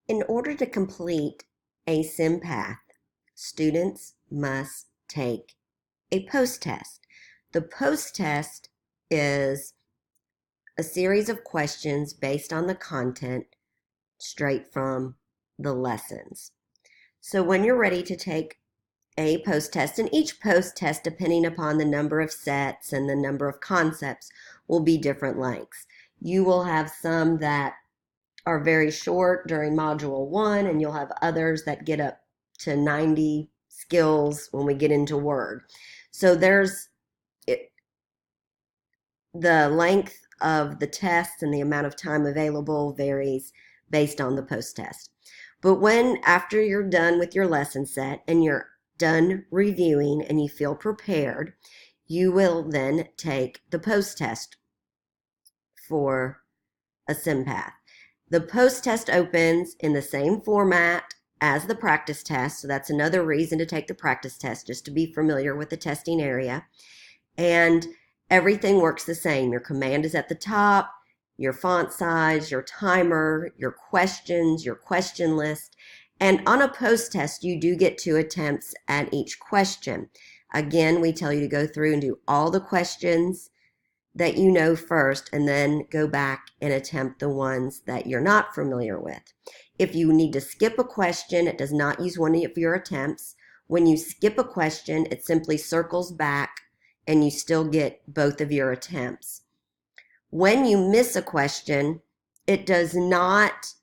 In order to complete a SimPath, students must take a post-test. The post-test is a series of questions based on the content straight from the lessons. So when you're ready to take a post-test, and each post-test, depending upon the number of sets and the number of concepts, will be different lengths. You will have some that are very short during module 1, and you'll have others that get up to 90 skills when we get into Word. So the length of the test and the amount of time available varies based on the post-test. But after you're done with your lesson set and you're done reviewing and you feel prepared, you will then take the post-test for a SimPath. The post-test opens in the same format as the practice test, so that's another reason to take the practice test, just to be familiar with the testing area. And everything works the same. Your command is at the top, your font size, your timer, your questions, your question list. And on a post-test, you do get 2 attempts at each question. Again, we tell you to go through and do all the questions that you know first, and then go back and attempt the ones that you're not familiar with. If you need to skip a question, it does not use one of your attempts. When you skip a question, it simply circles back and you still get both of your attempts. When you miss a question, it does not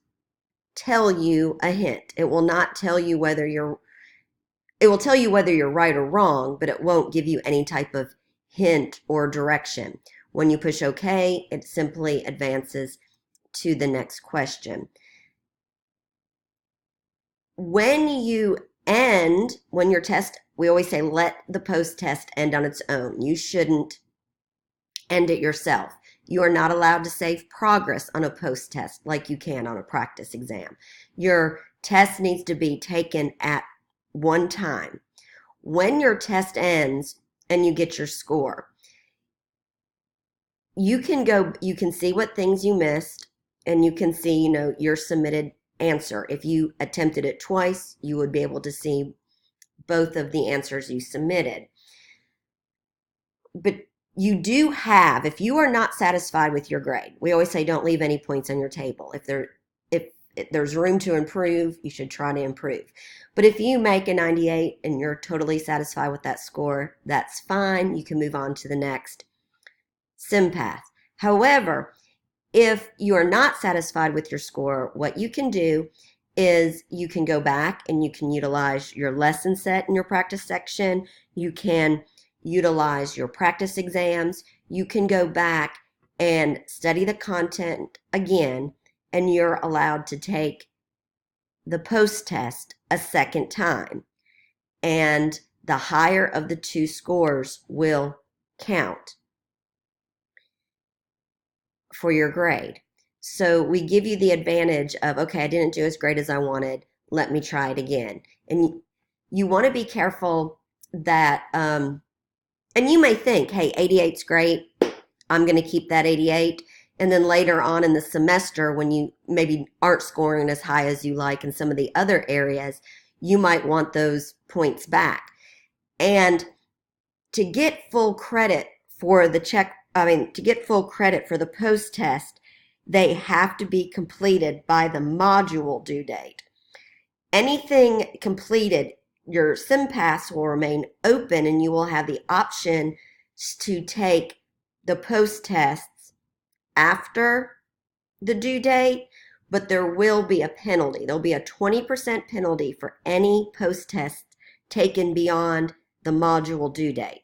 tell you a hint. It will not tell you it will tell you whether you're right or wrong, but it won't give you any type of hint or direction. When you push OK, it simply advances to the next question. When your test, we always say let the post-test end on its own. You shouldn't end it yourself. You are not allowed to save progress on a post-test like you can on a practice exam. Your test needs to be taken at one time. When your test ends and you get your score, you can see what things you missed, and you can see, your submitted answer. If you attempted it twice, you would be able to see both of the answers you submitted. But you do have, if you are not satisfied with your grade, we always say don't leave any points on your table. If there's room to improve, you should try to improve. But if you make a 98 and you're totally satisfied with that score, that's fine. You can move on to the next SimPath. However, if you are not satisfied with your score, what you can do is you can go back and you can utilize your lesson set in your practice section. You can utilize your practice exams. You can go back and study the content again, and you're allowed to take the post-test a second time. And the higher of the 2 scores will count for your grade. So we give you the advantage of, okay, I didn't do as great as I wanted. Let me try it again. And you want to be careful that, and you may think, hey, 88's great. I'm going to keep that 88. And then later on in the semester, when you maybe aren't scoring as high as you like in some of the other areas, you might want those points back. And to get full credit for the post-test, they have to be completed by the module due date. Anything completed, your SimPaths will remain open, and you will have the option to take the post-tests after the due date, but there will be a penalty. There'll be a 20% penalty for any post-tests taken beyond the module due date.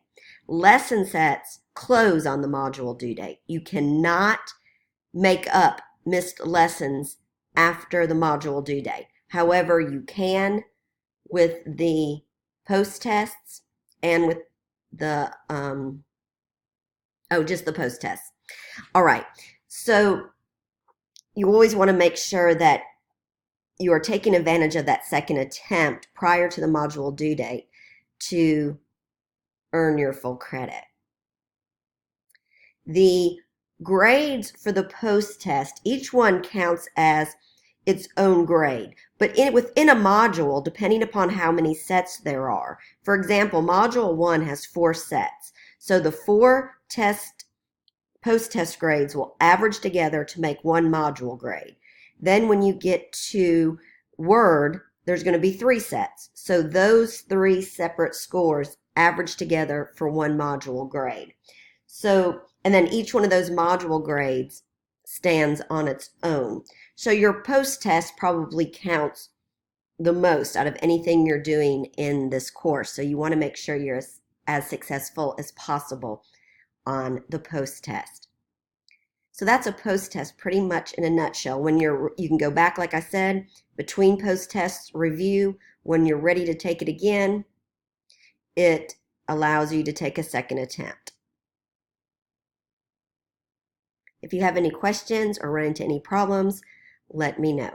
Lesson sets close on the module due date. You cannot make up missed lessons after the module due date. However, you can with the post-tests and with the, just the post-tests. All right, so you always want to make sure that you are taking advantage of that second attempt prior to the module due date to earn your full credit. The grades for the post-test, each one counts as its own grade. But within a module, depending upon how many sets there are, for example, Module 1 has 4 sets. So the 4 post-test grades will average together to make one module grade. Then when you get to Word, there's going to be 3 sets. So those 3 separate scores average together for one module grade. So, and then each one of those module grades stands on its own. So your post-test probably counts the most out of anything you're doing in this course. So you want to make sure you're as successful as possible on the post-test. So that's a post-test pretty much in a nutshell. When you can go back, like I said, between post-tests, review. When you're ready to take it again, it allows you to take a second attempt. If you have any questions or run into any problems, let me know.